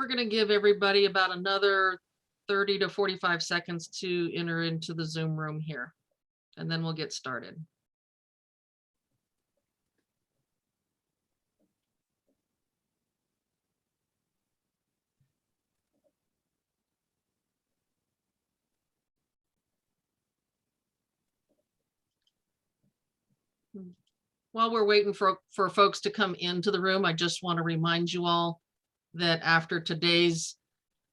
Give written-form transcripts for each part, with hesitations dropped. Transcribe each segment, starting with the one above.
We're going to give everybody about another 30 to 45 seconds to enter into the Zoom room here, and then we'll get started. While we're waiting for folks to come into the room, I just want to remind you all that after today's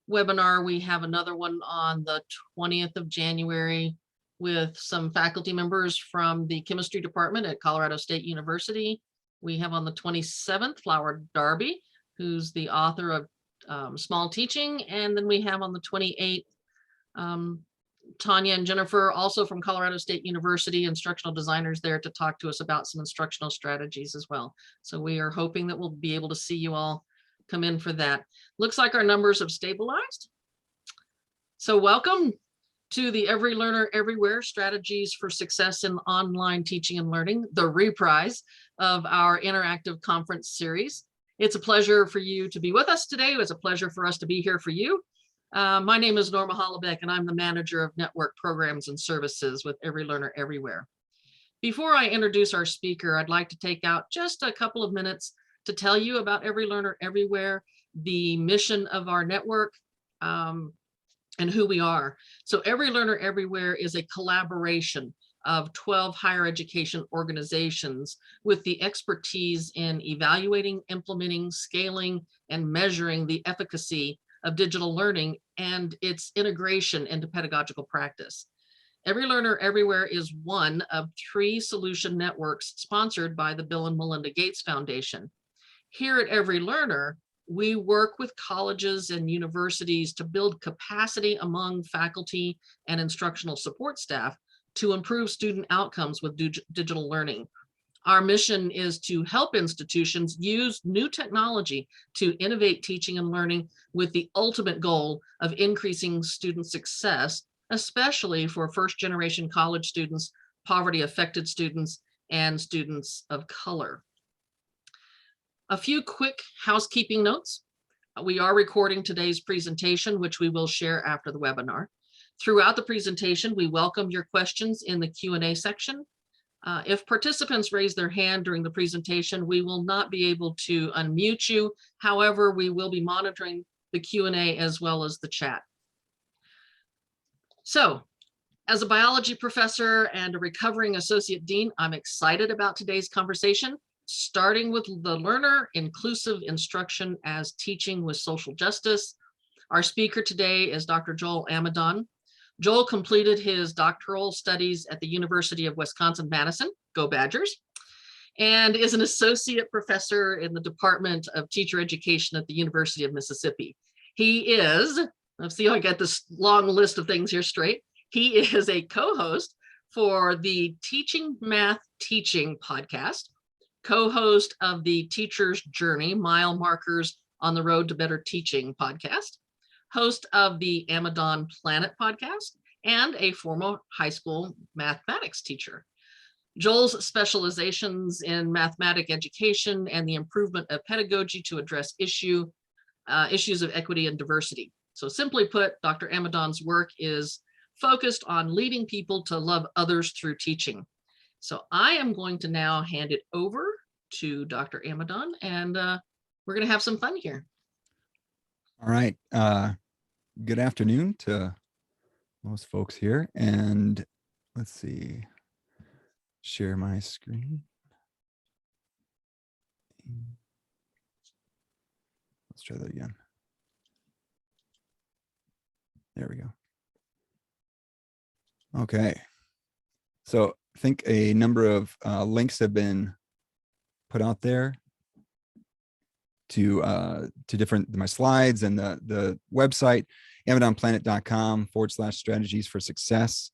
webinar, we have another one on the 20th of January with some faculty members from the chemistry department at Colorado State University. We have on the 27th, Flower Darby, who's the author of Small Teaching. And then we have on the 28th, Tanya and Jennifer, also from Colorado State University, instructional designers there to talk to us about some instructional strategies as well. So we are hoping that we'll be able to see you all come in for that. Looks like our numbers have stabilized. So welcome to the Every Learner Everywhere Strategies for Success in Online Teaching and Learning, the reprise of our interactive conference series. It's a pleasure for you to be with us today. It's a pleasure for us to be here for you. My name is Norma Hollebeck, and I'm the manager of network programs and services with Every Learner Everywhere. Before I introduce our speaker, I'd like to take out just a couple of minutes to tell you about Every Learner Everywhere, the mission of our network, and who we are. So Every Learner Everywhere is a collaboration of 12 higher education organizations with the expertise in evaluating, implementing, scaling, and measuring the efficacy of digital learning and its integration into pedagogical practice. Every Learner Everywhere is one of 3 solution networks sponsored by the Bill and Melinda Gates Foundation. Here at Every Learner, we work with colleges and universities to build capacity among faculty and instructional support staff to improve student outcomes with digital learning. Our mission is to help institutions use new technology to innovate teaching and learning with the ultimate goal of increasing student success, especially for first-generation college students, poverty-affected students, and students of color. A few quick housekeeping notes. We are recording today's presentation, which we will share after the webinar. Throughout the presentation, we welcome your questions in the Q&A section. If participants raise their hand during the presentation, we will not be able to unmute you. However, we will be monitoring the Q&A as well as the chat. So, as a biology professor and a recovering associate dean, I'm excited about today's conversation, starting with the learner, inclusive instruction as teaching with social justice. Our speaker today is Dr. Joel Amidon. Joel completed his doctoral studies at the University of Wisconsin-Madison, go Badgers, and is an associate professor in the Department of Teacher Education at the University of Mississippi. He is, let's see how I get this long list of things here straight. He is a co-host for the Teaching Math Teaching podcast, co-host of the Teacher's Journey, Mile Markers on the Road to Better Teaching podcast, host of the Amidon Planet podcast, and a former high school mathematics teacher. Joel's specializations in mathematics education and the improvement of pedagogy to address issues of equity and diversity. So simply put, Dr. Amidon's work is focused on leading people to love others through teaching. So I am going to now hand it over to Dr. Amidon, and we're going to have some fun here. All right. Good afternoon to most folks here. And let's see, share my screen. Let's try that again. There we go. Okay. So I think a number of links have been put out there to different, my slides and the website, amidonplanet.com/strategies for success.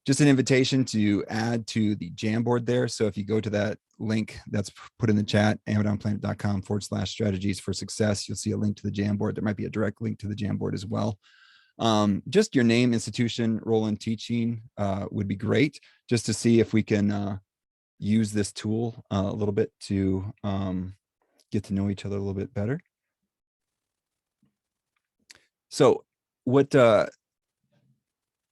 Just an invitation to add to the Jamboard there. So if you go to that link that's put in the chat, amidonplanet.com/strategies for success, you'll see a link to the Jamboard. There might be a direct link to the Jamboard as well. Just your name, institution, role in teaching would be great, just to see if we can use this tool a little bit to get to know each other a little bit better. So what, there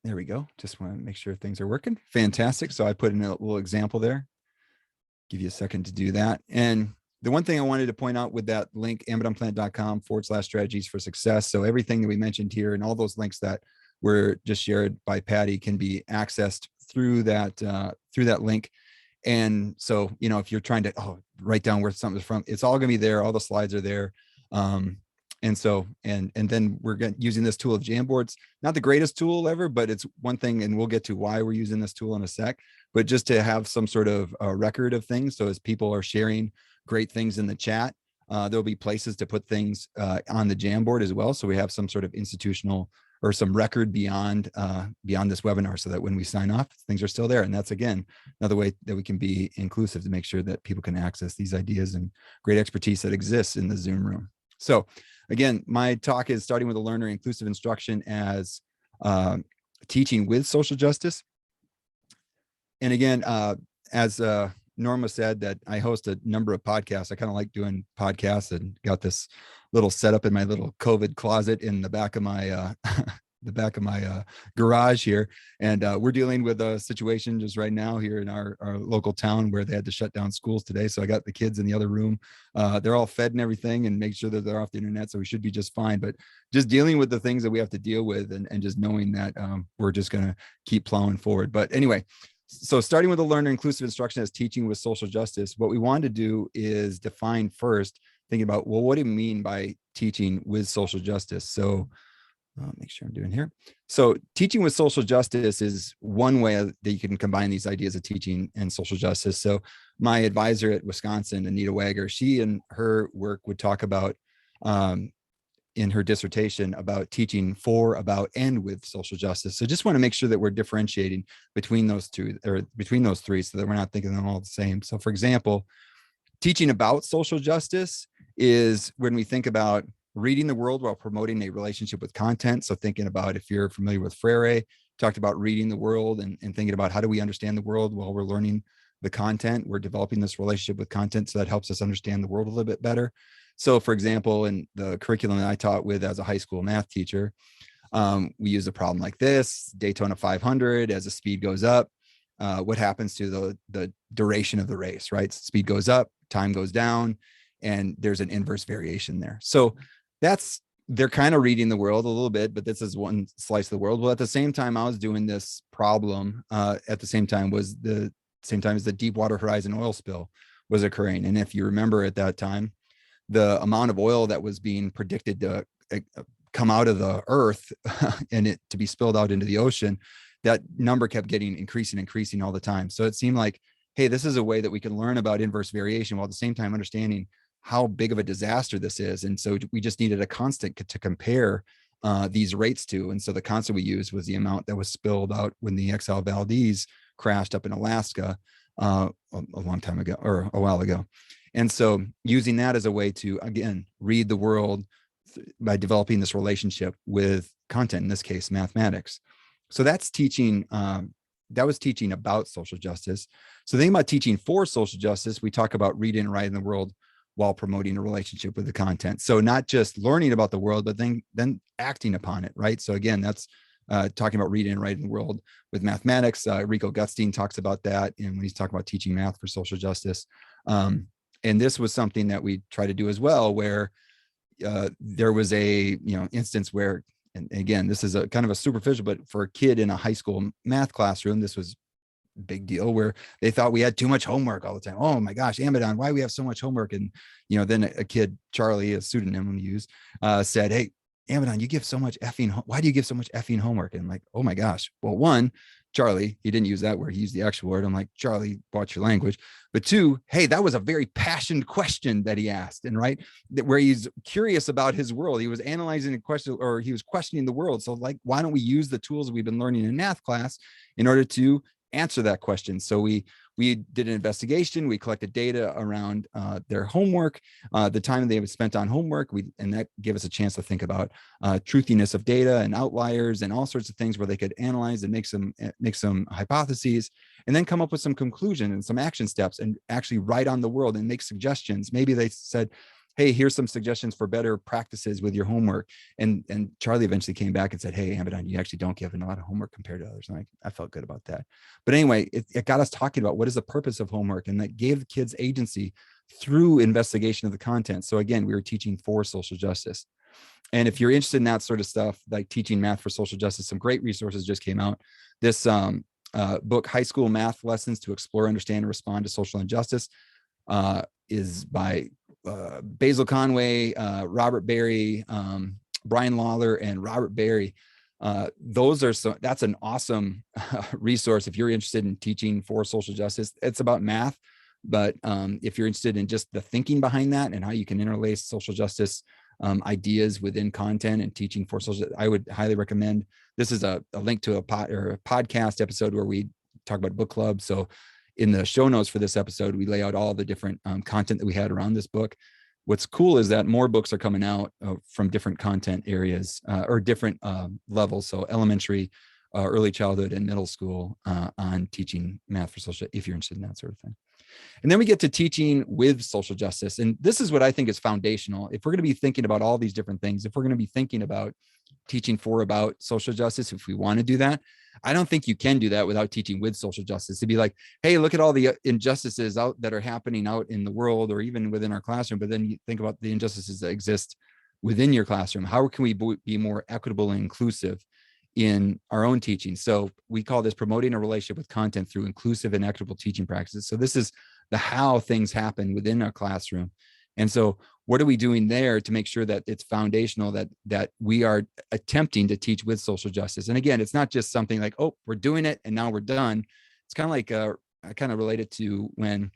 we go. Just want to make sure things are working. Fantastic. So I put in a little example there. Give you a second to do that. And the one thing I wanted to point out with that link, amidonplanet.com/strategies for success. So everything that we mentioned here and all those links that were just shared by Patty can be accessed through that link. And so, you know, if you're trying to write down where something's from, it's all going to be there. All the slides are there. And so, and then we're using this tool of Jamboards, not the greatest tool ever, but it's one thing, and we'll get to why we're using this tool in a sec, but just to have some sort of record of things. So as people are sharing great things in the chat, there'll be places to put things on the Jamboard as well. So we have some sort of institutional or some record beyond this webinar, so that when we sign off, things are still there. And that's, again, another way that we can be inclusive to make sure that people can access these ideas and great expertise that exists in the Zoom room. So again, my talk is starting with a learner, inclusive instruction as teaching with social justice. And again, as Norma said, that I host a number of podcasts. I kind of like doing podcasts, and got this little setup in my little COVID closet in the back of my garage here. And we're dealing with a situation just right now here in our local town where they had to shut down schools today. So I got the kids in the other room. They're all fed and everything, and make sure that they're off the internet. So we should be just fine. But just dealing with the things that we have to deal with, and just knowing that we're just going to keep plowing forward. But anyway, so starting with a learner, inclusive instruction as teaching with social justice, what we want to do is define first, thinking about, well, what do you mean by teaching with social justice? So I'll make sure I'm doing here. So teaching with social justice is one way that you can combine these ideas of teaching and social justice. So my advisor at Wisconsin, Anita Wager, she and her work would talk about in her dissertation about teaching for, about, and with social justice. So just want to make sure that we're differentiating between those two, or between those three, so that we're not thinking them all the same. So for example, teaching about social justice is when we think about reading the world while promoting a relationship with content. So thinking about, if you're familiar with Freire, talked about reading the world and thinking about how do we understand the world while we're learning the content. We're developing this relationship with content, so that helps us understand the world a little bit better. So for example, in the curriculum that I taught with as a high school math teacher, we use a problem like this: Daytona 500, as the speed goes up, what happens to the duration of the race, right? Speed goes up, time goes down, and there's an inverse variation there. So they're kind of reading the world a little bit, but this is one slice of the world. Well, at the same time I was doing this problem, at the same time as the Deepwater Horizon oil spill was occurring. And if you remember, at that time, the amount of oil that was being predicted to come out of the earth and it to be spilled out into the ocean, that number kept getting increasing all the time. So it seemed like, hey, this is a way that we can learn about inverse variation while at the same time understanding how big of a disaster this is. And so we just needed a constant to compare these rates to. And so the constant we used was the amount that was spilled out when the XL Valdez crashed up in Alaska a long time ago, or a while ago. And so using that as a way to, again, read the world by developing this relationship with content, in this case, mathematics. So that's teaching, that was teaching about social justice. So the thing about teaching for social justice, we talk about reading and writing the world while promoting a relationship with the content. So not just learning about the world, but then acting upon it, right? So again, that's talking about reading and writing the world with mathematics. Rico Gutstein talks about that, and when he's talking about teaching math for social justice. And this was something that we try to do as well, where there was a instance where, and again, this is a kind of a superficial, but for a kid in a high school math classroom, this was a big deal, where they thought we had too much homework all the time. Oh my gosh, Amidon, why do we have so much homework? And then a kid, Charlie, a pseudonym I'm gonna use, said, hey, Amidon, you give so much why do you give so much effing homework? And I'm like, oh my gosh. Well, one, Charlie, he didn't use that word, he used the actual word. I'm like, Charlie, watch your language. But two, hey, that was a very passionate question that he asked, and right, where he's curious about his world. He was analyzing the question, or he was questioning the world. So like, why don't we use the tools we've been learning in math class in order to answer that question? So we did an investigation. We collected data around their homework, the time they spent on homework. And that gave us a chance to think about truthiness of data and outliers and all sorts of things where they could analyze and make some hypotheses, and then come up with some conclusion and some action steps, and actually write on the world and make suggestions. Maybe they said, hey, here's some suggestions for better practices with your homework. And Charlie eventually came back and said, hey, Abaddon, you actually don't give a lot of homework compared to others. And I felt good about that. But anyway, it got us talking about what is the purpose of homework, and that gave the kids agency through investigation of the content. So again, we were teaching for social justice. And if you're interested in that sort of stuff, like teaching math for social justice, some great resources just came out. This book, High School Math Lessons to Explore, Understand, and Respond to Social Injustice, is by Basil Conway, Robert Barry, Brian Lawler, and Robert Barry. That's an awesome resource if you're interested in teaching for social justice. It's about math, but if you're interested in just the thinking behind that and how you can interlace social justice ideas within content and teaching for social, I would highly recommend. This is a link to a podcast episode where we talk about book club. So in the show notes for this episode, we lay out all the different content that we had around this book. What's cool is that more books are coming out from different content areas or different levels. So elementary, early childhood, and middle school on teaching math for social, if you're interested in that sort of thing. And then we get to teaching with social justice. And this is what I think is foundational. If we're going to be thinking about all these different things, if we're going to be thinking about teaching about social justice, if we want to do that, I don't think you can do that without teaching with social justice. To be like, hey, look at all the injustices out that are happening out in the world or even within our classroom. But then you think about the injustices that exist within your classroom. How can we be more equitable and inclusive in our own teaching? So we call this promoting a relationship with content through inclusive and equitable teaching practices. So this is the how things happen within our classroom. And so what are we doing there to make sure that it's foundational, that we are attempting to teach with social justice? And again, it's not just something like, oh, we're doing it and now we're done. It's kind of like, I kind of relate it to when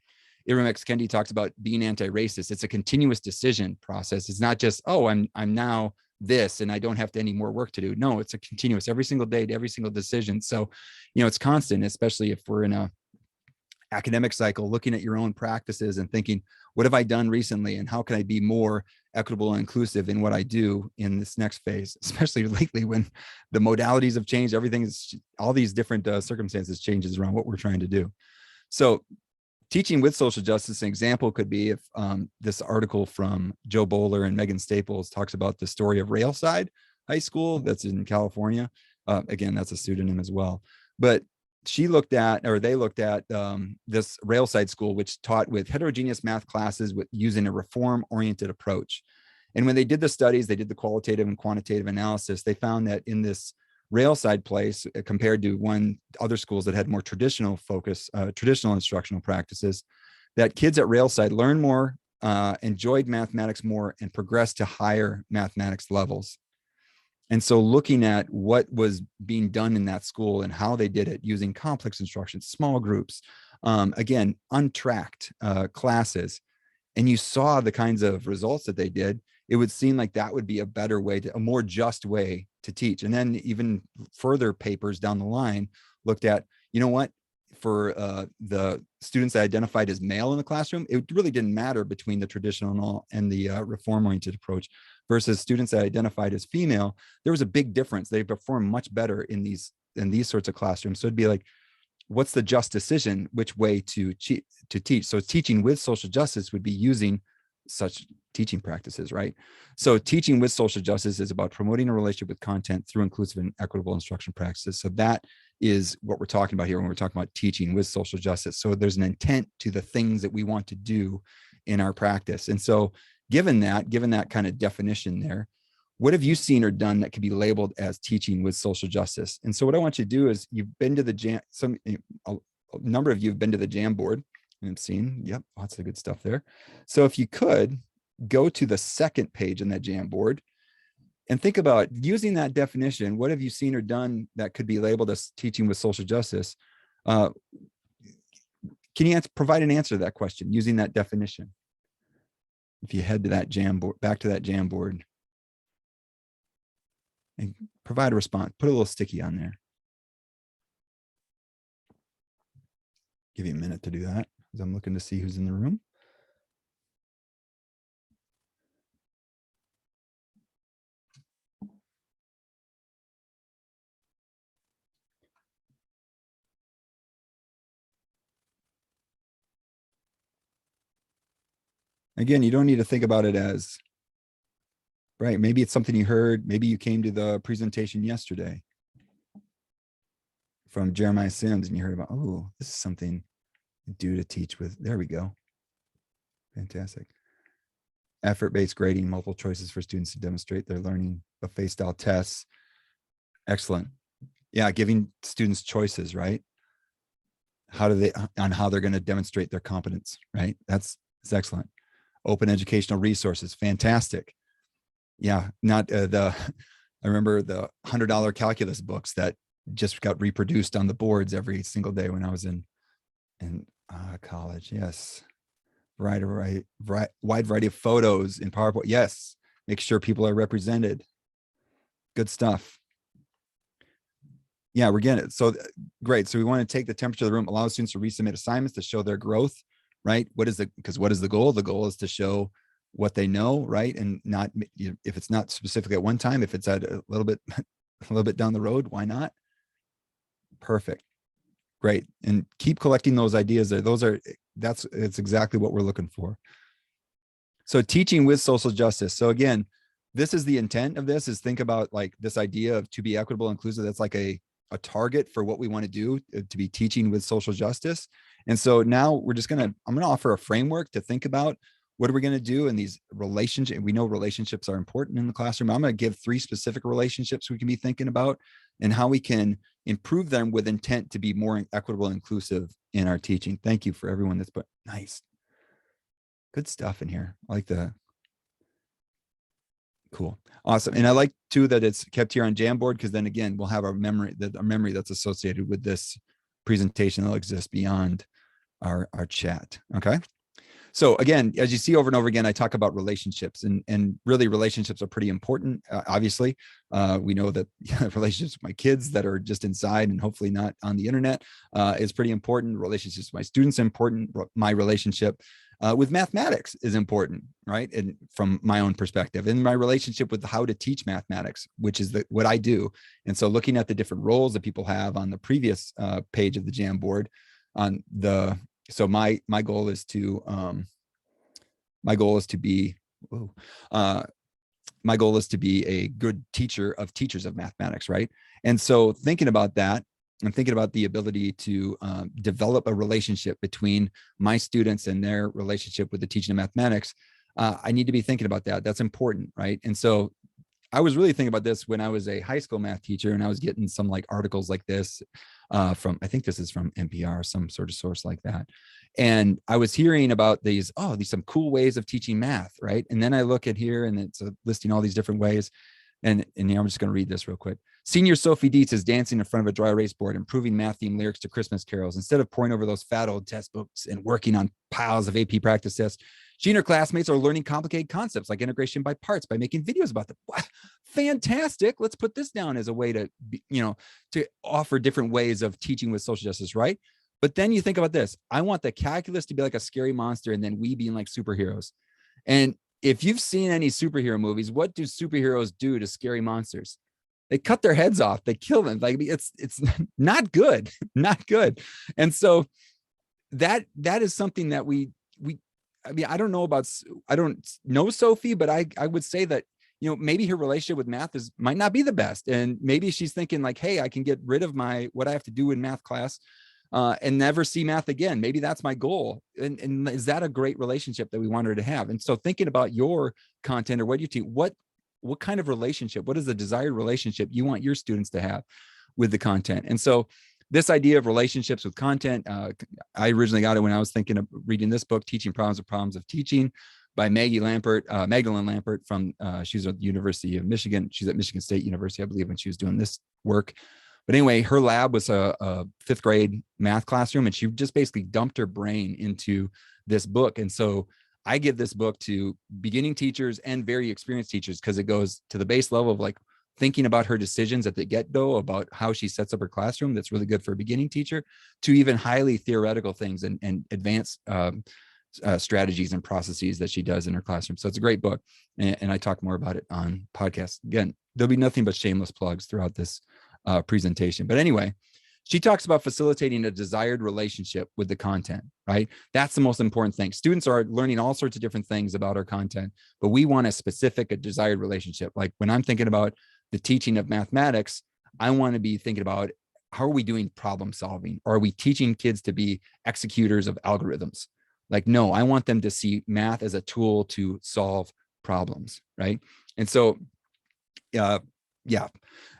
Ibram X. Kendi talks about being anti-racist. It's a continuous decision process. It's not just, oh, I'm now this and I don't have any more work to do. No, it's a continuous, every single day, every single decision. So, it's constant, especially if we're in a academic cycle, looking at your own practices and thinking, what have I done recently and how can I be more equitable and inclusive in what I do in this next phase, especially lately when the modalities have changed, all these different circumstances changes around what we're trying to do. So teaching with social justice, an example could be if this article from Joe Bowler and Megan Staples talks about the story of Railside High School that's in California. Again, that's a pseudonym as well. But they looked at this Railside school, which taught with heterogeneous math classes using a reform-oriented approach. And when they did the studies, they did the qualitative and quantitative analysis, they found that in this Railside place, compared to other schools that had more traditional focus, traditional instructional practices, that kids at Railside learned more, enjoyed mathematics more, and progressed to higher mathematics levels. And so looking at what was being done in that school and how they did it using complex instruction, small groups, again, untracked classes, and you saw the kinds of results that they did, it would seem like that would be a better way, a more just way to teach. And then even further papers down the line looked at, what, for the students that identified as male in the classroom, it really didn't matter between the traditional and the reform-oriented approach versus students that identified as female. There was a big difference. They performed much better in these sorts of classrooms. So it'd be like, what's the just decision, which way to teach? So teaching with social justice would be using such teaching practices, right? So teaching with social justice is about promoting a relationship with content through inclusive and equitable instruction practices. So that is what we're talking about here when we're talking about teaching with social justice. So there's an intent to the things that we want to do in our practice. And so given that kind of definition there, what have you seen or done that could be labeled as teaching with social justice? And so what I want you to do is, you've been to the a number of you have been to the Jamboard and seen, yep, lots of good stuff there. So if you could go to the second page in that Jamboard and think about using that definition. What have you seen or done that could be labeled as teaching with social justice? Can you provide an answer to that question using that definition? If you head to that Jamboard, back to that Jamboard, and provide a response, put a little sticky on there. Give you a minute to do that, because I'm looking to see who's in the room. Again, you don't need to think about it as, right, maybe it's something you heard, maybe you came to the presentation yesterday from Jeremiah Sims and you heard about, oh, this is something due to teach with. There we go. Fantastic. Effort-based grading, multiple choices for students to demonstrate their learning, buffet style tests. Excellent. Yeah, giving students choices, right? How do they, on how they're going to demonstrate their competence, right? That's excellent. Open educational resources, fantastic. Yeah, not I remember the $100 calculus books that just got reproduced on the boards every single day when I was in college. Yes. Wide variety of photos in PowerPoint. Yes. Make sure people are represented. Good stuff. Yeah, we're getting it. So great. So we want to take the temperature of the room, allow students to resubmit assignments to show their growth, right? Because what is the goal? The goal is to show what they know, right? And not, if it's not specifically at one time, if it's at a little bit down the road, why not? Perfect. Great. And keep collecting those ideas there. It's exactly what we're looking for. So teaching with social justice. So again, this is the intent of this, is think about like this idea of to be equitable, inclusive. That's like a target for what we want to do, to be teaching with social justice. And so now I'm going to offer a framework to think about what are we going to do in these relationships. We know relationships are important in the classroom. I'm going to give 3 specific relationships we can be thinking about and how we can improve them with intent to be more equitable and inclusive in our teaching. Thank you for everyone that's put nice. Good stuff in here. I like the cool. Awesome. And I like too that it's kept here on Jamboard, because then again, we'll have our memory that's associated with this presentation that'll exist beyond our chat. Okay. So again, as you see over and over again, I talk about relationships, and really relationships are pretty important. Obviously, we know that relationships with my kids that are just inside and hopefully not on the internet is pretty important. Relationships with my students are important. My relationship with mathematics is important, right? And from my own perspective, and my relationship with how to teach mathematics, which is what I do. And so looking at the different roles that people have on the previous page of the Jamboard on the, so my goal is to be a good teacher of teachers of mathematics, right? And so thinking about that, I'm thinking about the ability to develop a relationship between my students and their relationship with the teaching of mathematics. I need to be thinking about that. That's important, right? And so I was really thinking about this when I was a high school math teacher, and I was getting some like articles like this from, I think this is from NPR, some sort of source like that. And I was hearing about these some cool ways of teaching math, right? And then I look at here and it's listing all these different ways. And here, I'm just going to read this real quick. Senior Sophie Dietz is dancing in front of a dry erase board, improving math theme lyrics to Christmas carols. Instead of poring over those fat old test books and working on piles of AP practice tests, she and her classmates are learning complicated concepts like integration by parts by making videos about them. Wow, fantastic. Let's put this down as a way to, to offer different ways of teaching with social justice, right? But then you think about this. I want the calculus to be like a scary monster, and then we being like superheroes. And if you've seen any superhero movies, what do superheroes do to scary monsters? They cut their heads off. They kill them. Like it's not good, not good. And so that is something that I mean, I don't know Sophie, but I would say that, maybe her relationship with math might not be the best. And maybe she's thinking like, hey, I can get rid of what I have to do in math class and never see math again. Maybe that's my goal. And is that a great relationship that we want her to have? And so thinking about your content or what you teach, what kind of relationship, what is the desired relationship you want your students to have with the content? And so this idea of relationships with content, I originally got it when I was thinking of reading this book, Teaching Problems of Teaching by Magdalene Lampert from, she's at the University of Michigan. She's at Michigan State University, I believe, when she was doing this work. But anyway, her lab was a 5th grade math classroom, and she just basically dumped her brain into this book. And so I give this book to beginning teachers and very experienced teachers, because it goes to the base level of like thinking about her decisions at the get-go about how she sets up her classroom. That's really good for a beginning teacher, to even highly theoretical things and advanced strategies and processes that she does in her classroom. So it's a great book. And I talk more about it on podcasts. Again, there'll be nothing but shameless plugs throughout this presentation. But anyway, She talks about facilitating a desired relationship with the content, right? That's the most important thing. Students are learning all sorts of different things about our content, but we want a desired relationship. Like when I'm thinking about the teaching of mathematics, I want to be thinking about, how are we doing problem solving? Or are we teaching kids to be executors of algorithms? Like, no, I want them to see math as a tool to solve problems, right? And so, yeah.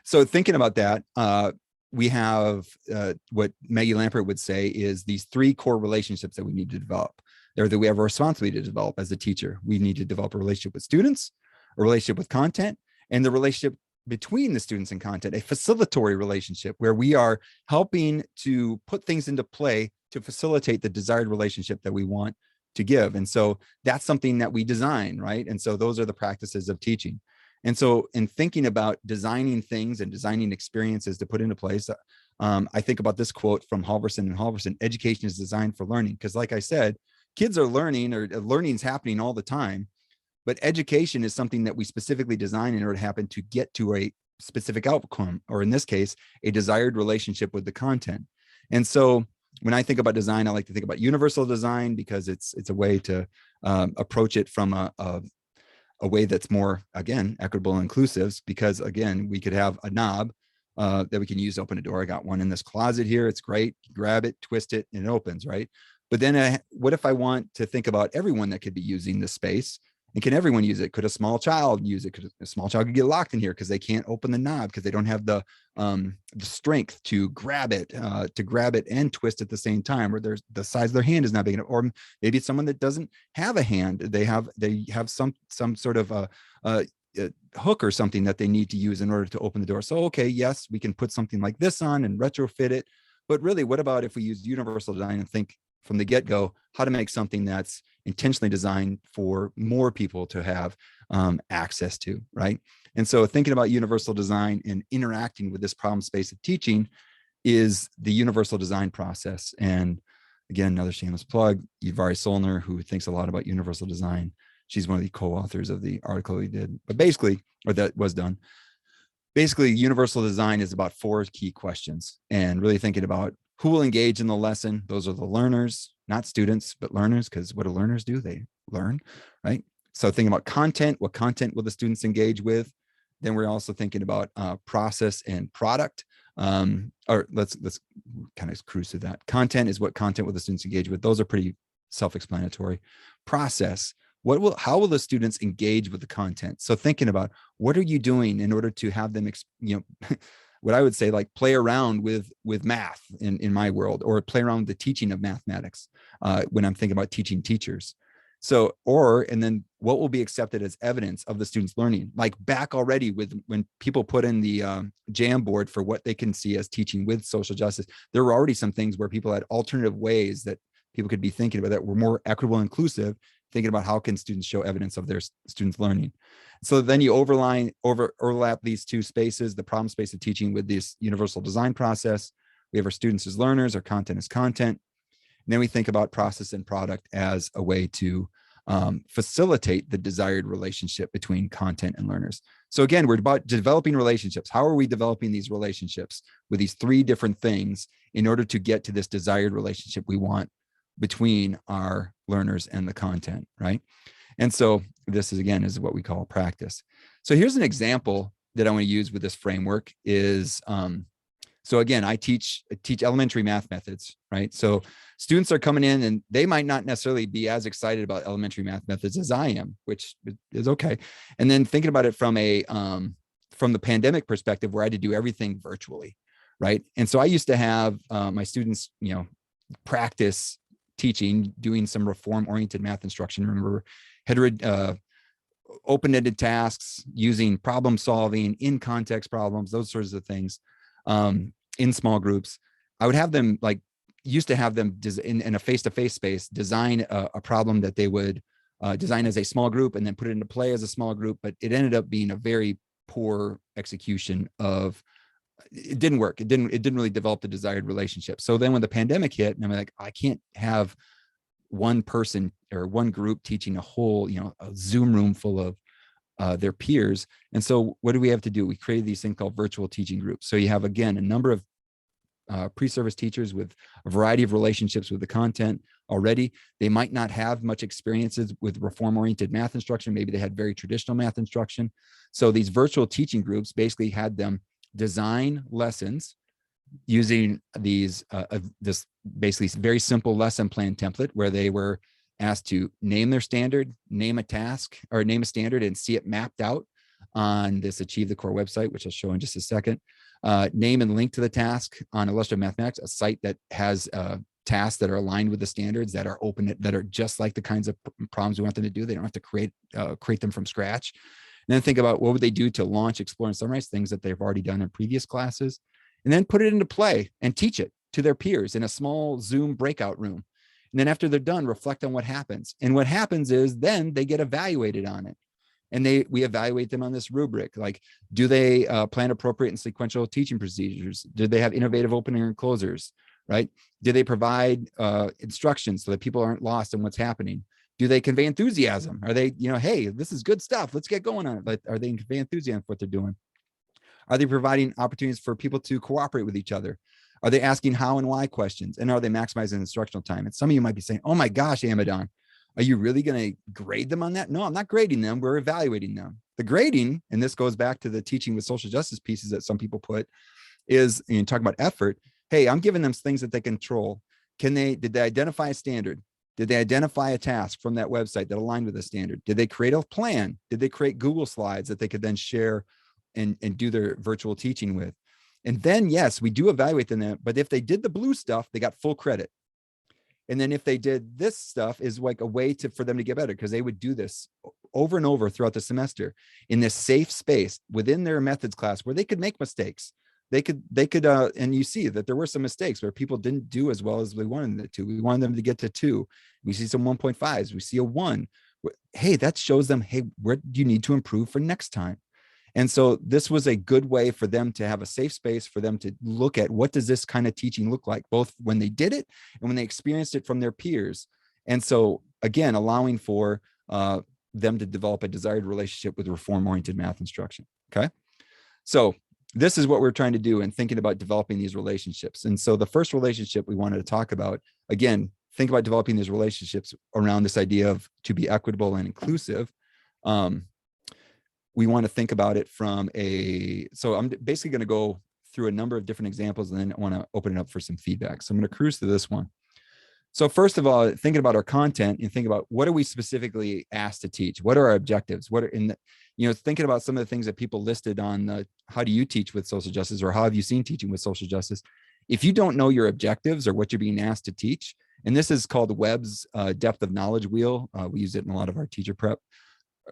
So thinking about that, we have what Maggie Lampert would say is these three core relationships that we need to develop, or that we have a responsibility to develop as a teacher. We need to develop a relationship with students, a relationship with content, and the relationship between the students and content, a facilitatory relationship where we are helping to put things into play to facilitate the desired relationship that we want to give. And so that's something that we design, right? And so those are the practices of teaching. And so in thinking about designing things and designing experiences to put into place, I think about this quote from Halverson Halverson: education is designed for learning. Because like I said, kids are learning, or learning is happening all the time, but education is something that we specifically design in order to happen to get to a specific outcome, or in this case, a desired relationship with the content. And so when I think about design, I like to think about universal design, because it's a way to approach it from a way that's more, again, equitable and inclusive, because again, we could have a knob that we can use to open a door. I got one in this closet here. It's great. Grab it, twist it, and it opens, right? But then what if I want to think about everyone that could be using this space? And can everyone use it? Could a small child use it? Could a small child get locked in here because they can't open the knob, because they don't have the strength to grab it and twist at the same time, or the size of their hand is not big enough, or maybe it's someone that doesn't have a hand. They have some sort of a hook or something that they need to use in order to open the door. So, okay, yes, we can put something like this on and retrofit it. But really, what about if we use universal design and think from the get-go how to make something that's intentionally designed for more people to have access to, right? And so thinking about universal design and interacting with this problem space of teaching is the universal design process. And again, another shameless plug, Yvari Solner, who thinks a lot about universal design. She's one of the co-authors of the article we did, but basically, or that was done. Basically, universal design is about 4 key questions, and really thinking about who will engage in the lesson. Those are the learners, not students, but learners, because what do learners do? They learn, right? So thinking about content, what content will the students engage with? Then we're also thinking about process and product. Or let's kind of cruise through that. Content is what content will the students engage with. Those are pretty self-explanatory. Process, how will the students engage with the content? So thinking about what are you doing in order to have them, what I would say, like play around with math in my world, or play around with the teaching of mathematics when I'm thinking about teaching teachers. So, and then what will be accepted as evidence of the students' learning? Like back already with when people put in the Jamboard for what they can see as teaching with social justice, there were already some things where people had alternative ways that people could be thinking about that were more equitable and inclusive, thinking about how can students show evidence of their students' learning. So then you overlap these two spaces, the problem space of teaching with this universal design process. We have our students as learners, our content as content. And then we think about process and product as a way to facilitate the desired relationship between content and learners. So again, we're about developing relationships. How are we developing these relationships with these 3 different things in order to get to this desired relationship we want between our learners and the content, right? And so this is what we call practice. So here's an example that I want to use with this framework is, so again, I teach elementary math methods, right? So students are coming in and they might not necessarily be as excited about elementary math methods as I am, which is okay. And then thinking about it from the pandemic perspective, where I had to do everything virtually, right? And so I used to have my students, practice teaching, doing some reform-oriented math instruction. Remember, open-ended tasks, using problem solving, in context problems, those sorts of things, in small groups. I would have them used to have them in a face-to-face space, design a problem that they would design as a small group and then put it into play as a small group. But it ended up being a very poor execution of, it didn't work. It didn't really develop the desired relationship. So then when the pandemic hit, and I'm like, I can't have one person or one group teaching a whole, a Zoom room full of their peers. And so what do we have to do? We created these things called virtual teaching groups. So you have, again, a number of pre-service teachers with a variety of relationships with the content already. They might not have much experiences with reform-oriented math instruction. Maybe they had very traditional math instruction. So these virtual teaching groups basically had them design lessons using these this basically very simple lesson plan template where they were asked to name their standard, name a task, or name a standard and see it mapped out on this Achieve the Core website, which I'll show in just a second. Name and link to the task on Illustrative Mathematics, a site that has tasks that are aligned with the standards, that are open, that are just like the kinds of problems we want them to do. They don't have to create them from scratch. And then think about what would they do to launch, explore, and summarize things that they've already done in previous classes, and then put it into play and teach it to their peers in a small Zoom breakout room. And then after they're done, reflect on what happens. And what happens is then they get evaluated on it. And we evaluate them on this rubric. Like, do they plan appropriate and sequential teaching procedures? Did they have innovative opening and closers, right? Do they provide instructions so that people aren't lost in what's happening? Do they convey enthusiasm? Are they, hey, this is good stuff, let's get going on it. But are they convey enthusiasm for what they're doing? Are they providing opportunities for people to cooperate with each other? Are they asking how and why questions? And are they maximizing instructional time? And some of you might be saying, oh my gosh, Amadon, are you really going to grade them on that? No, I'm not grading them. We're evaluating them. The grading, and this goes back to the teaching with social justice pieces that some people put, is talk about effort. Hey, I'm giving them things that they control. Did they identify a standard? Did they identify a task from that website that aligned with the standard? Did they create a plan? Did they create Google Slides that they could then share and do their virtual teaching with? And then, yes, we do evaluate them, but if they did the blue stuff, they got full credit. And then if they did this stuff is like a way for them to get better, because they would do this over and over throughout the semester in this safe space within their methods class where they could make mistakes. They could, and you see that there were some mistakes where people didn't do as well as we wanted them to. We wanted them to get to 2. We see some 1.5s. We see a 1. Hey, that shows them, hey, where do you need to improve for next time? And so this was a good way for them to have a safe space for them to look at what does this kind of teaching look like, both when they did it and when they experienced it from their peers. And so again, allowing for them to develop a desired relationship with reform-oriented math instruction. Okay. So this is what we're trying to do in thinking about developing these relationships. And so the first relationship we wanted to talk about, again, think about developing these relationships around this idea of to be equitable and inclusive. We want to think about it from so I'm basically going to go through a number of different examples and then I want to open it up for some feedback. So I'm going to cruise through this one. So first of all, thinking about our content and think about what are we specifically asked to teach? What are our objectives? What are thinking about some of the things that people listed on the, how do you teach with social justice, or how have you seen teaching with social justice? If you don't know your objectives or what you're being asked to teach, and this is called Webb's depth of knowledge wheel. We use it in a lot of our teacher prep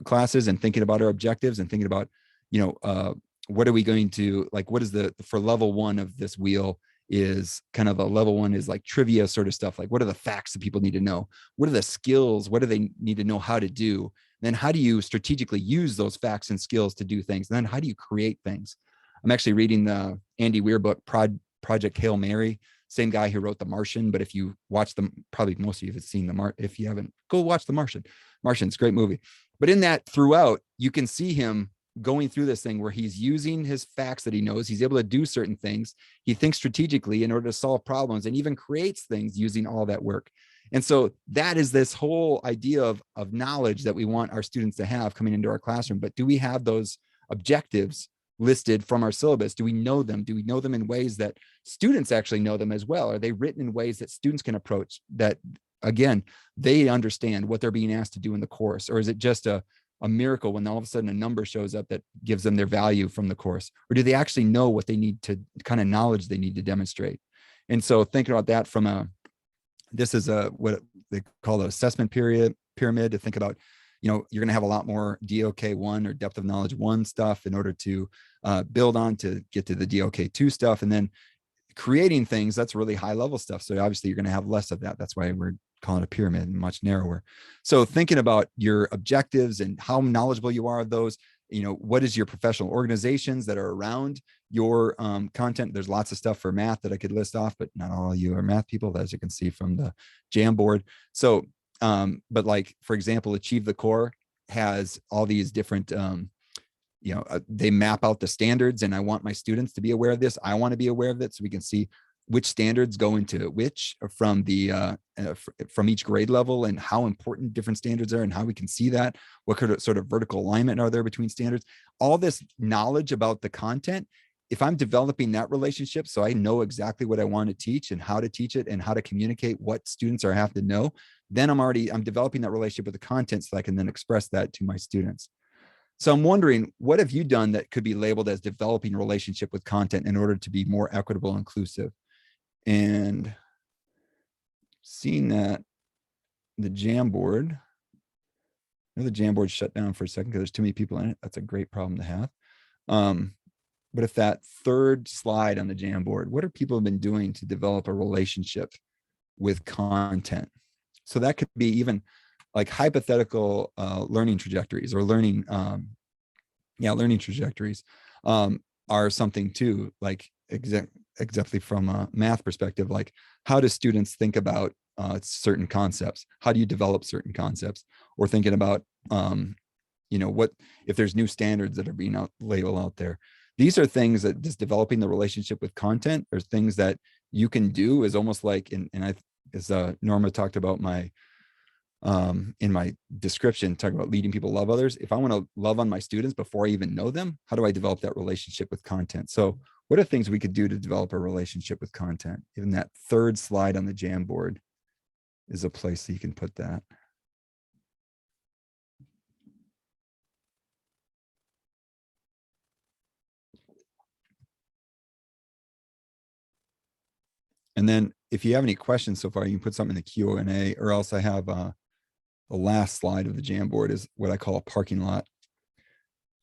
classes, and thinking about our objectives and thinking about, what are we going to, like, what is for level 1 of this wheel is kind of a level 1 is like trivia sort of stuff. Like, what are the facts that people need to know? What are the skills? What do they need to know how to do? And then how do you strategically use those facts and skills to do things? And then how do you create things? I'm actually reading the Andy Weir book, Project Hail Mary, same guy who wrote The Martian. But if you watch them, probably most of you have seen if you haven't, go watch The Martian. Martian's a great movie. But in that throughout, you can see him going through this thing where he's using his facts that he knows. He's able to do certain things. He thinks strategically in order to solve problems and even creates things using all that work. And so that is this whole idea of knowledge that we want our students to have coming into our classroom. But do we have those objectives listed from our syllabus? Do we know them? Do we know them in ways that students actually know them as well? Are they written in ways that students can approach, that, again, they understand what they're being asked to do in the course? Or is it just a miracle when all of a sudden a number shows up that gives them their value from the course? Or do they actually know what they need to, kind of knowledge they need to demonstrate? And so thinking about that from this is what they call the assessment pyramid, to think about, you're going to have a lot more DOK 1 or depth of knowledge 1 stuff in order to build on to get to the DOK 2 stuff. And then creating things, that's really high level stuff. So obviously you're going to have less of that. That's why we're calling it a pyramid and much narrower. So thinking about your objectives and how knowledgeable you are of those, what is your professional organizations that are around your content? There's lots of stuff for math that I could list off, but not all of you are math people, as you can see from the Jamboard. So, but like, for example, Achieve the Core has all these different, they map out the standards, and I want my students to be aware of this. I want to be aware of it, so we can see which standards go into which from the from each grade level, and how important different standards are and how we can see that, what sort of vertical alignment are there between standards, all this knowledge about the content. If I'm developing that relationship, so I know exactly what I want to teach and how to teach it and how to communicate what students are have to know, then I'm developing that relationship with the content so I can then express that to my students. So I'm wondering, what have you done that could be labeled as developing a relationship with content in order to be more equitable and inclusive? And seeing that the Jamboard, the Jamboard shut down for a second because there's too many people in it. That's a great problem to have. But if that third slide on the Jamboard, what are people have been doing to develop a relationship with content? So that could be even like hypothetical learning trajectories or learning trajectories are something too, like exactly from a math perspective, like how do students think about certain concepts? How do you develop certain concepts? Or thinking about, what if there's new standards that are being labeled out there? These are things that just developing the relationship with content are things that you can do is almost like, as Norma talked about in my description, talking about leading people to love others. If I want to love on my students before I even know them, how do I develop that relationship with content? So what are things we could do to develop a relationship with content? Even that third slide on the Jamboard is a place that you can put that. And then if you have any questions so far, you can put something in the Q&A, or else I have the last slide of the Jamboard is what I call a parking lot,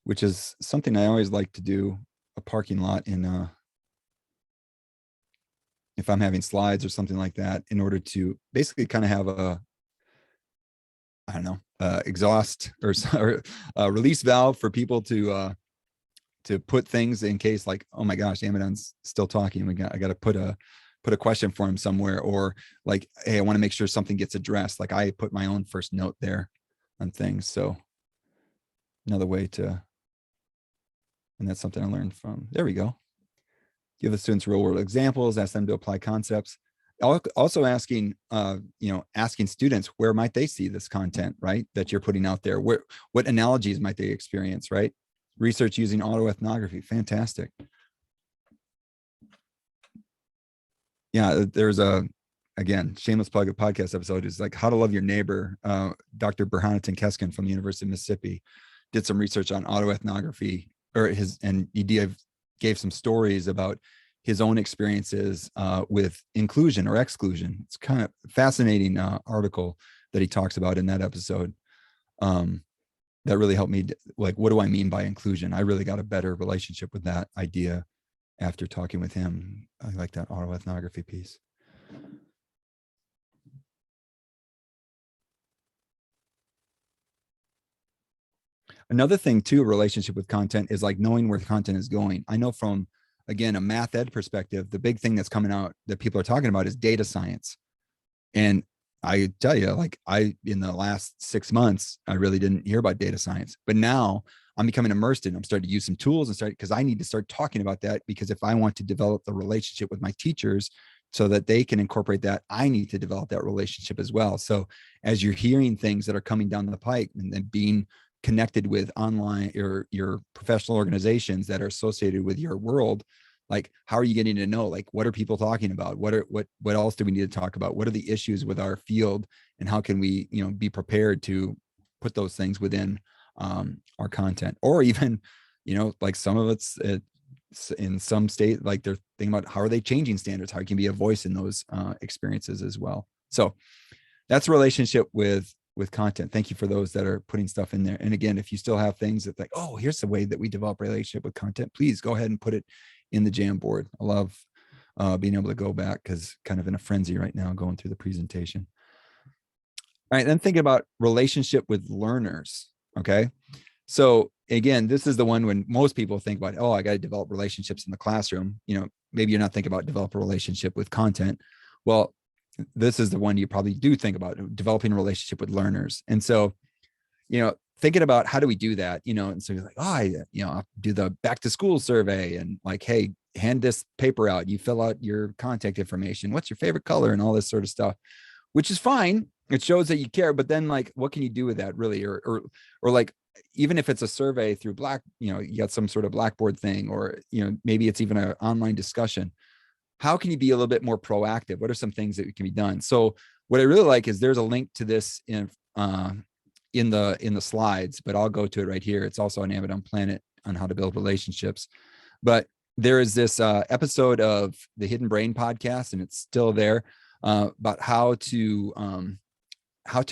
which is something I always like to do, a parking lot in if I'm having slides or something like that, in order to basically kind of have a, I don't know, exhaust or release valve for people to put things in case, like, oh my gosh, Amadon's still talking. I got to put a question for him somewhere, or like, hey, I want to make sure something gets addressed. Like I put my own first note there on things. So another way to, and that's something I learned from, there we go. Give the students real world examples, ask them to apply concepts. Also asking, asking students, where might they see this content, right? That you're putting out there, what analogies might they experience, right? Research using autoethnography, fantastic. Yeah, there's again, shameless plug, a podcast episode is like How to Love Your Neighbor. Dr. Burhanattin Keskin from the University of Mississippi did some research on autoethnography, and he gave some stories about his own experiences with inclusion or exclusion. It's kind of fascinating article that he talks about in that episode. That really helped me, like, what do I mean by inclusion? I really got a better relationship with that idea after talking with him. I like that autoethnography piece. Another thing too, relationship with content is like knowing where the content is going. I know from, again, a math ed perspective, the big thing that's coming out that people are talking about is data science. And I tell you, like in the last 6 months, I really didn't hear about data science, but now I'm becoming immersed in it. I'm starting to use some tools and because I need to start talking about that, because if I want to develop the relationship with my teachers so that they can incorporate that, I need to develop that relationship as well. So as you're hearing things that are coming down the pike and then being connected with online or your professional organizations that are associated with your world, like, how are you getting to know, like, what are people talking about? What else do we need to talk about? What are the issues with our field, and how can we, be prepared to put those things within our content? Or even, like some of it's in some state, like they're thinking about how are they changing standards, how can be a voice in those experiences as well. So that's a relationship with content. Thank you for those that are putting stuff in there. And again, if you still have things that like, oh, here's the way that we develop a relationship with content, please go ahead and put it in the Jamboard. I love being able to go back, because kind of in a frenzy right now going through the presentation. All right, then thinking about relationship with learners. Okay, so again, this is the one when most people think about, oh, I got to develop relationships in the classroom. Maybe you're not thinking about develop a relationship with content. Well, this is the one you probably do think about, developing a relationship with learners. And so, thinking about how do we do that, and so you're like, oh, I'll do the back to school survey and like, hey, hand this paper out, you fill out your contact information, what's your favorite color, and all this sort of stuff, which is fine. It shows that you care, but then like, what can you do with that really? Or like, even if it's a survey through you got some sort of Blackboard thing, or, maybe it's even an online discussion. How can you be a little bit more proactive? What are some things that can be done? So what I really like is there's a link to this in the slides, but I'll go to it right here. It's also on Amazon Planet on how to build relationships. But there is this episode of the Hidden Brain podcast, and it's still there, about how to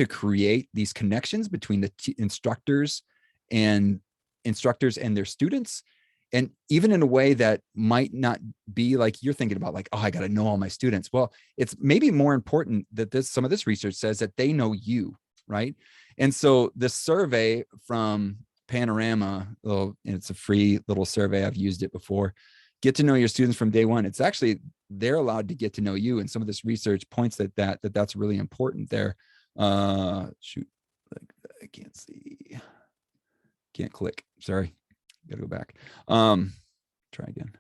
create these connections between the instructors and their students. And even in a way that might not be like you're thinking about, like, oh, I got to know all my students. Well, it's maybe more important that some of this research says that they know you, right? And so this survey from Panorama, it's a free little survey. I've used it before. Get to know your students from day one. It's actually, they're allowed to get to know you. And some of this research points that's really important there. Shoot, I can't see. Can't click. Sorry. Gotta go back. Try again.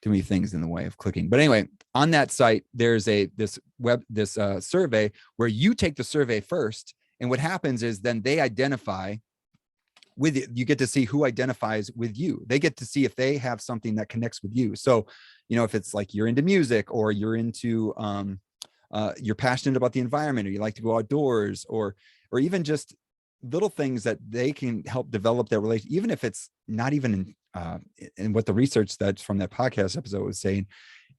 Too many things in the way of clicking. But anyway, on that site, there's this survey where you take the survey first. And what happens is then they identify with it. You get to see who identifies with you. They get to see if they have something that connects with you. So, if it's like you're into music, or you're into, you're passionate about the environment, or you like to go outdoors, or even just little things that they can help develop their relationship, even if it's not even in what the research that's from that podcast episode was saying,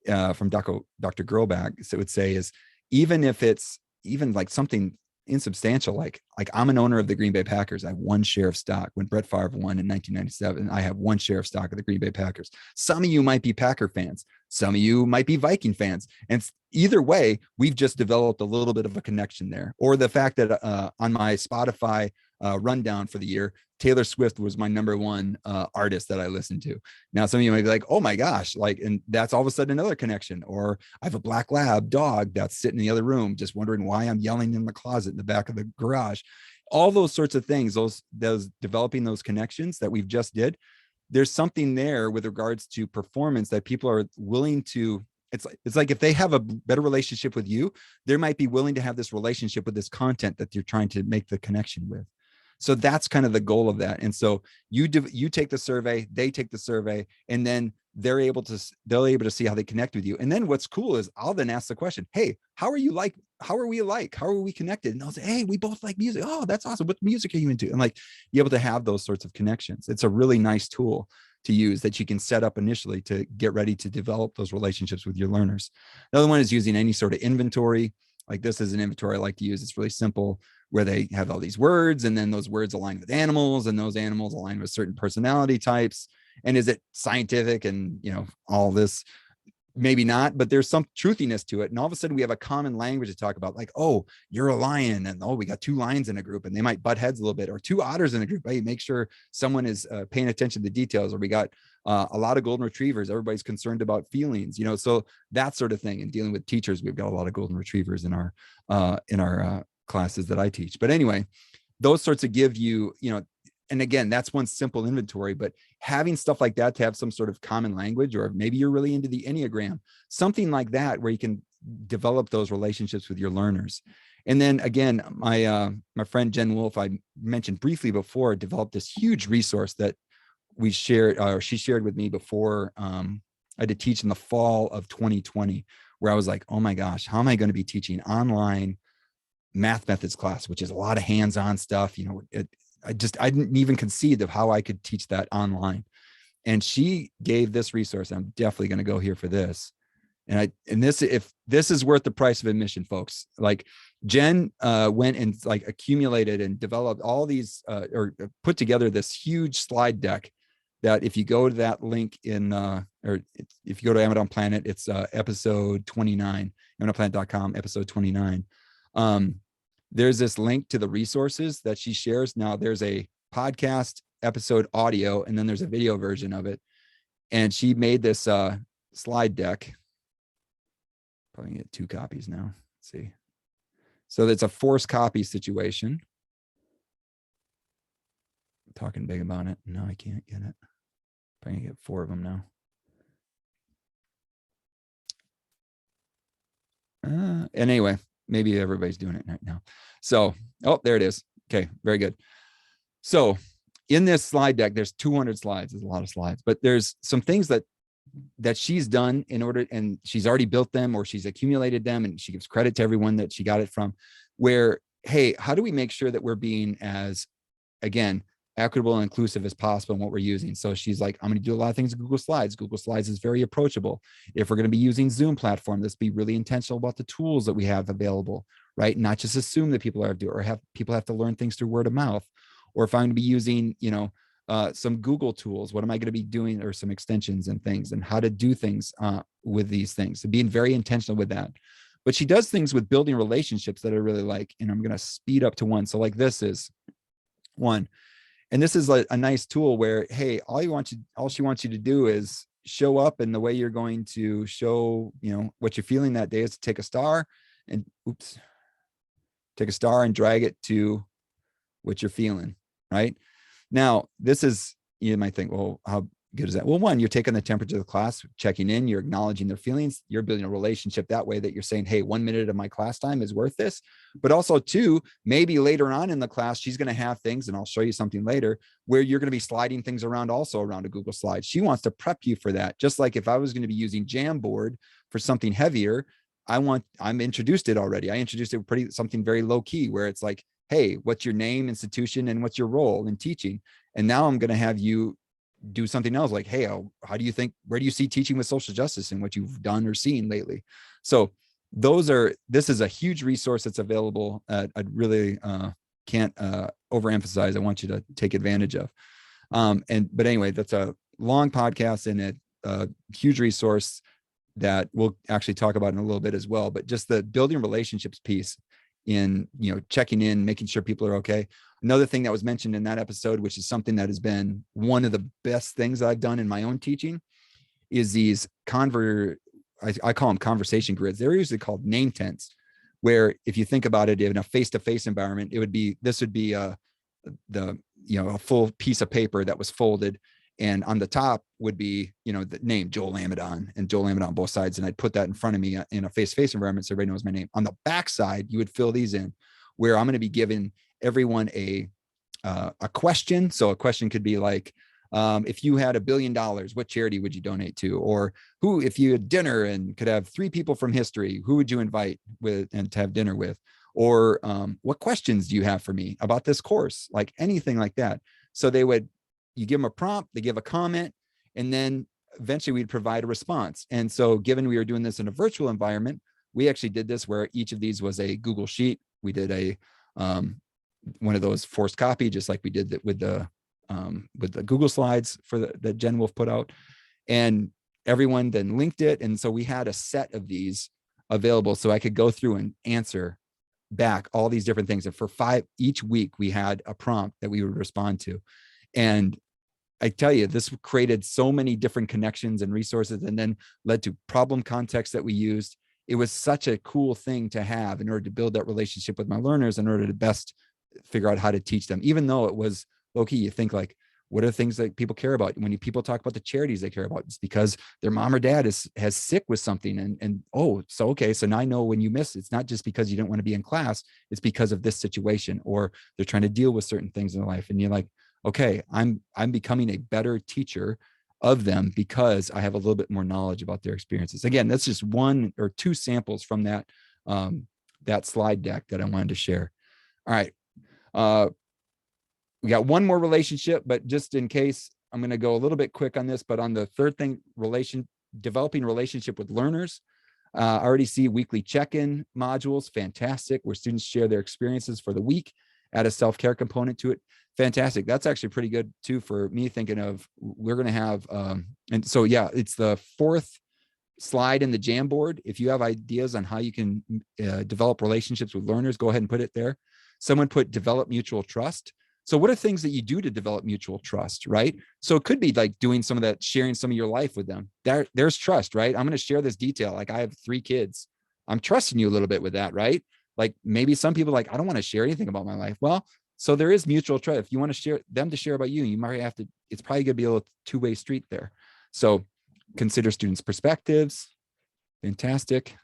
from Dr. Girlback, so it would say is, even if it's even like something insubstantial, like I'm an owner of the Green Bay Packers. I have one share of stock. When Brett Favre won in 1997, I have one share of stock of the Green Bay Packers. Some of you might be Packer fans. Some of you might be Viking fans. And either way, we've just developed a little bit of a connection there. Or the fact that on my Spotify rundown for the year, Taylor Swift was my number one artist that I listened to. Now, some of you might be like, oh my gosh, and that's all of a sudden another connection. Or I have a black lab dog that's sitting in the other room, just wondering why I'm yelling in the closet in the back of the garage. All those sorts of things, those developing those connections that we've just did. There's something there with regards to performance that people are willing to, it's like if they have a better relationship with you, they might be willing to have this relationship with this content that you're trying to make the connection with. So that's kind of the goal of that. And so you take the survey, they take the survey, and then they're able to see how they connect with you. And then what's cool is I'll then ask the question, hey, how are you like? How are we alike? How are we connected? And they'll say, hey, we both like music. Oh, that's awesome. What music are you into? And be able to have those sorts of connections. It's a really nice tool to use that you can set up initially to get ready to develop those relationships with your learners. Another one is using any sort of inventory. Like this is an inventory I like to use. It's really simple, where they have all these words, and then those words align with animals, and those animals align with certain personality types. And is it scientific? And, all this, maybe not, but there's some truthiness to it. And all of a sudden we have a common language to talk about, like, oh, you're a lion, and oh, we got two lions in a group, and they might butt heads a little bit, or two otters in a group. Hey, make sure someone is paying attention to the details. Or we got a lot of golden retrievers. Everybody's concerned about feelings, so that sort of thing. And dealing with teachers, we've got a lot of golden retrievers in our classes that I teach. But anyway, those sorts of give you, and again, that's one simple inventory, but having stuff like that to have some sort of common language, or maybe you're really into the Enneagram, something like that, where you can develop those relationships with your learners. And then again, my friend Jen Wolf, I mentioned briefly before, developed this huge resource that we shared, or she shared with me before I had to teach in the fall of 2020, where I was like, oh my gosh, how am I going to be teaching online math methods class, which is a lot of hands-on stuff. I didn't even conceive of how I could teach that online. And she gave this resource. I'm definitely going to go here for this. If this is worth the price of admission, folks. Like Jen went and accumulated and developed all these or put together this huge slide deck that if you go to that link if you go to Amazon Planet, it's episode 29, AmazonPlanet.com, episode 29. There's this link to the resources that she shares. Now there's a podcast episode audio, and then there's a video version of it. And she made this slide deck. Probably get 2 copies now. Let's see. So it's a forced copy situation. I'm talking big about it. No, I can't get it. I can get 4 of them now. And anyway, maybe everybody's doing it right now. So, oh, there it is. Okay, very good. So in this slide deck, there's 200 slides. There's a lot of slides, but there's some things that she's done in order, and she's already built them or she's accumulated them, and she gives credit to everyone that she got it from, where, hey, how do we make sure that we're being as, again, equitable and inclusive as possible in what we're using? So she's like, I'm going to do a lot of things in Google Slides. Google Slides is very approachable. If we're going to be using Zoom platform, let's be really intentional about the tools that we have available, right? Not just assume that people are doing, or have people have to learn things through word of mouth. Or if I'm going to be using, some Google tools, what am I going to be doing, or some extensions and things, and how to do things with these things. So being very intentional with that. But she does things with building relationships that I really like, and I'm going to speed up to one. So like this is one. And this is like a nice tool where, hey, all she wants you to do is show up, and the way you're going to show, what you're feeling that day is to take a star and drag it to what you're feeling, right? Now, this is, you might think, well, how good is that? Well, one, you're taking the temperature of the class, checking in, you're acknowledging their feelings, you're building a relationship that way, that you're saying, hey, 1 minute of my class time is worth this. But also, two, maybe later on in the class, she's going to have things, and I'll show you something later, where you're going to be sliding things around also around a Google slide. She wants to prep you for that. Just like if I was going to be using Jamboard for something heavier, I'm introduced it already. I introduced it something very low key, where it's like, hey, what's your name, institution, and what's your role in teaching? And now I'm going to have you do something else, like, hey, how do you think, where do you see teaching with social justice and what you've done or seen lately? So this is a huge resource that's available. I really can't overemphasize. I want you to take advantage of. But anyway, that's a long podcast and a huge resource that we'll actually talk about in a little bit as well. But just the building relationships piece, in checking in, making sure people are okay. Another thing that was mentioned in that episode, which is something that has been one of the best things that I've done in my own teaching, is these I call them conversation grids. They're usually called name tents, where if you think about it in a face-to-face environment, this would be a full piece of paper that was folded, and on the top would be, the name Joel Amadon, and Joel Amadon on both sides. And I'd put that in front of me in a face-to-face environment, so everybody knows my name. On the back side, you would fill these in, where I'm going to be giving everyone a question. So a question could be like, if you had $1 billion, what charity would you donate to? Or if you had dinner and could have 3 people from history, who would you invite with and to have dinner with? Or what questions do you have for me about this course? Like anything like that. So you give them a prompt, they give a comment, and then eventually we'd provide a response. And so given we were doing this in a virtual environment, we actually did this where each of these was a Google Sheet. We did a one of those forced copy, just like we did that with the Google Slides that Jen Wolf put out, and everyone then linked it. And so we had a set of these available, so I could go through and answer back all these different things. And for each week, we had a prompt that we would respond to. And I tell you, this created so many different connections and resources, and then led to problem context that we used. It was such a cool thing to have in order to build that relationship with my learners, in order to best figure out how to teach them. Even though it was low key, you think like, what are the things that people care about? When people talk about the charities they care about, it's because their mom or dad has sick with something. So now I know when you miss, it's not just because you didn't want to be in class, it's because of this situation, or they're trying to deal with certain things in their life. And you're like, okay, I'm becoming a better teacher of them because I have a little bit more knowledge about their experiences. Again, that's just 1 or 2 samples from that slide deck that I wanted to share. All right. We got one more relationship, but just in case, I'm going to go a little bit quick on this, but on the third thing, developing relationship with learners. I already see weekly check-in modules. Fantastic. Where students share their experiences for the week, add a self-care component to it. Fantastic. That's actually pretty good too, for me, thinking of, we're going to have, and so, yeah, it's the 4th slide in the Jamboard. If you have ideas on how you can develop relationships with learners, go ahead and put it there. Someone put develop mutual trust. So what are things that you do to develop mutual trust, right? So it could be like doing some of that, sharing some of your life with them. There's trust, right? I'm going to share this detail. Like, I have 3 kids. I'm trusting you a little bit with that, right? Like, maybe some people like, I don't want to share anything about my life. Well, so there is mutual trust. If you want to share them to share about you, you might have to it's probably going to be a little two-way street there. So consider students' perspectives. Fantastic.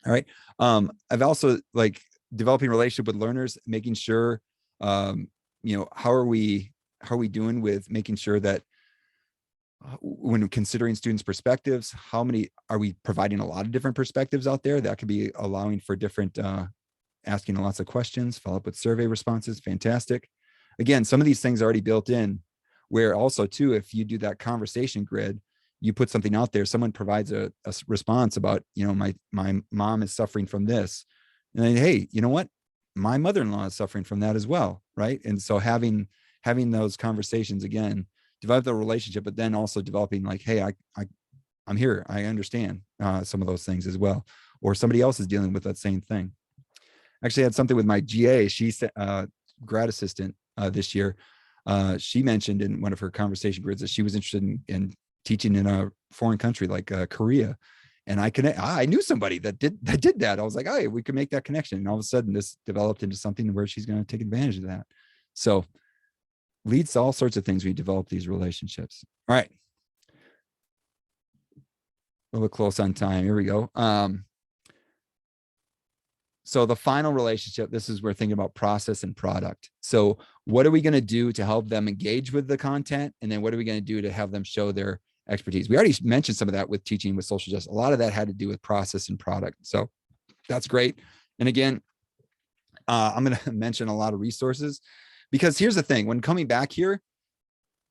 All right. I've also like developing relationship with learners, making sure, how are we doing with making sure that when considering students' perspectives, how many are we providing? A lot of different perspectives out there that could be allowing for different, asking lots of questions, follow up with survey responses. Fantastic. Again, some of these things are already built in, where also too, if you do that conversation grid, you put something out there, someone provides a response about, my mom is suffering from this. And then, hey, you know what? My mother-in-law is suffering from that as well. Right. And so having those conversations, again, develop the relationship, but then also developing like, hey, I'm here. I understand some of those things as well. Or somebody else is dealing with that same thing. Actually had something with my GA. She's grad assistant this year. She mentioned in one of her conversation grids that she was interested in teaching in a foreign country like Korea. And I knew somebody that did that. I was like, hey, we could make that connection. And all of a sudden this developed into something where she's going to take advantage of that. So leads to all sorts of things. We develop these relationships. All right. A little close on time. Here we go. So the final relationship, this is where thinking about process and product. So what are we going to do to help them engage with the content? And then what are we going to do to have them show their expertise? We already mentioned some of that with teaching with social justice. A lot of that had to do with process and product. So that's great. And again, I'm going to mention a lot of resources, because here's the thing, when coming back here,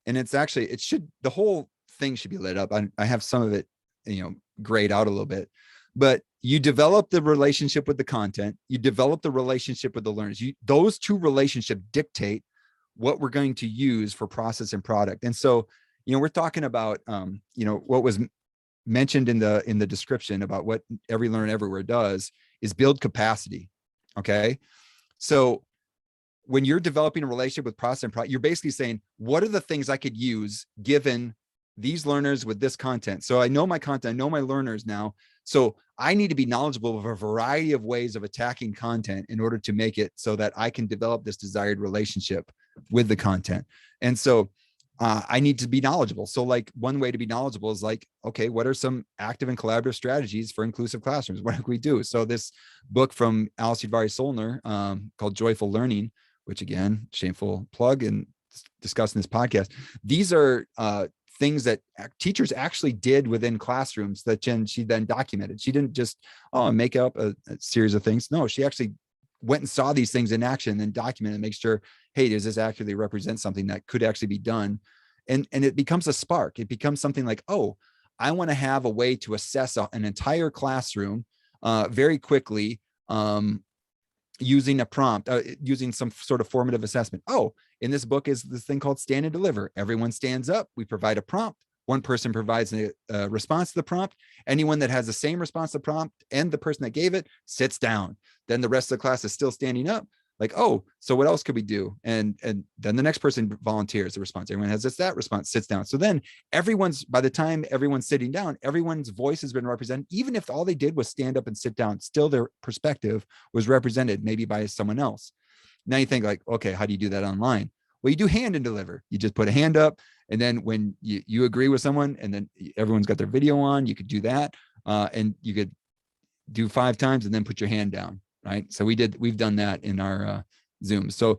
and the whole thing should be lit up. I have some of it, grayed out a little bit, but you develop the relationship with the content, you develop the relationship with the learners. Those two relationships dictate what we're going to use for process and product. And so, we're talking about, what was mentioned in the description about what every Learn Everywhere does is build capacity. Okay. So when you're developing a relationship with process and product, you're basically saying, what are the things I could use given these learners with this content? So I know my content, I know my learners now. So I need to be knowledgeable of a variety of ways of attacking content in order to make it so that I can develop this desired relationship with the content. And so I need to be knowledgeable. So like one way to be knowledgeable is like, okay, what are some active and collaborative strategies for inclusive classrooms? What can we do? So this book from Alice Udvari-Solner called Joyful Learning, which again, shameful plug and discussed in this podcast. These are things that teachers actually did within classrooms that she then documented. She didn't just make up a series of things. No, she actually went and saw these things in action and then documented and make sure, hey, does this accurately represent something that could actually be done? And it becomes a spark. It becomes something like, oh, I want to have a way to assess an entire classroom very quickly using a prompt, using some sort of formative assessment. Oh, in this book is this thing called Stand and Deliver. Everyone stands up. We provide a prompt. One person provides a response to the prompt. Anyone that has the same response to the prompt and the person that gave it sits down. Then the rest of the class is still standing up. Like, oh, so what else could we do? And then the next person volunteers the response. Everyone has that response, sits down. So then by the time everyone's sitting down, everyone's voice has been represented. Even if all they did was stand up and sit down, still their perspective was represented maybe by someone else. Now you think like, okay, how do you do that online? Well, you do hand and deliver. You just put a hand up. And then when you agree with someone and then everyone's got their video on, you could do that. And you could do 5 times and then put your hand down. Right. So we've done that in our Zoom. So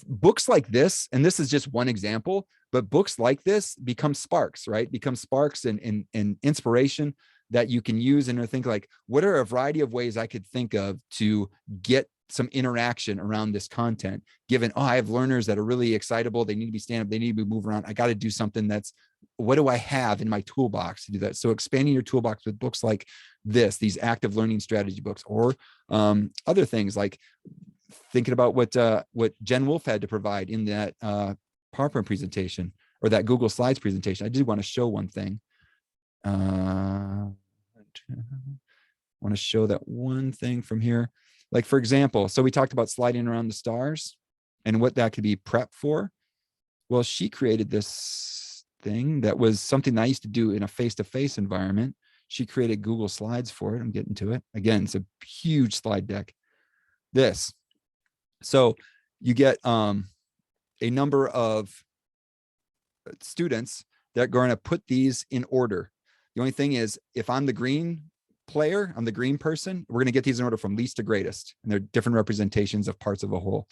books like this, and this is just one example, but books like this become sparks, right? Become sparks and inspiration that you can use and think like, what are a variety of ways I could think of to get some interaction around this content, given, oh, I have learners that are really excitable. They need to be stand up. They need to be moving around. I got to do something what do I have in my toolbox to do that? So expanding your toolbox with books like this, these active learning strategy books, or other things like thinking about what Jen Wolfe had to provide in that PowerPoint presentation or that Google Slides presentation. I did want to show one thing. I want to show that one thing from here. Like, for example, so we talked about sliding around the stars and what that could be prepped for. Well, she created this thing that was something I used to do in a face-to-face environment. She created Google Slides for it. I'm getting to it. Again, it's a huge slide deck. So you get a number of students that are going to put these in order. The only thing is, if I'm the green player, I'm the green person, we're going to get these in order from least to greatest. And they're different representations of parts of a whole.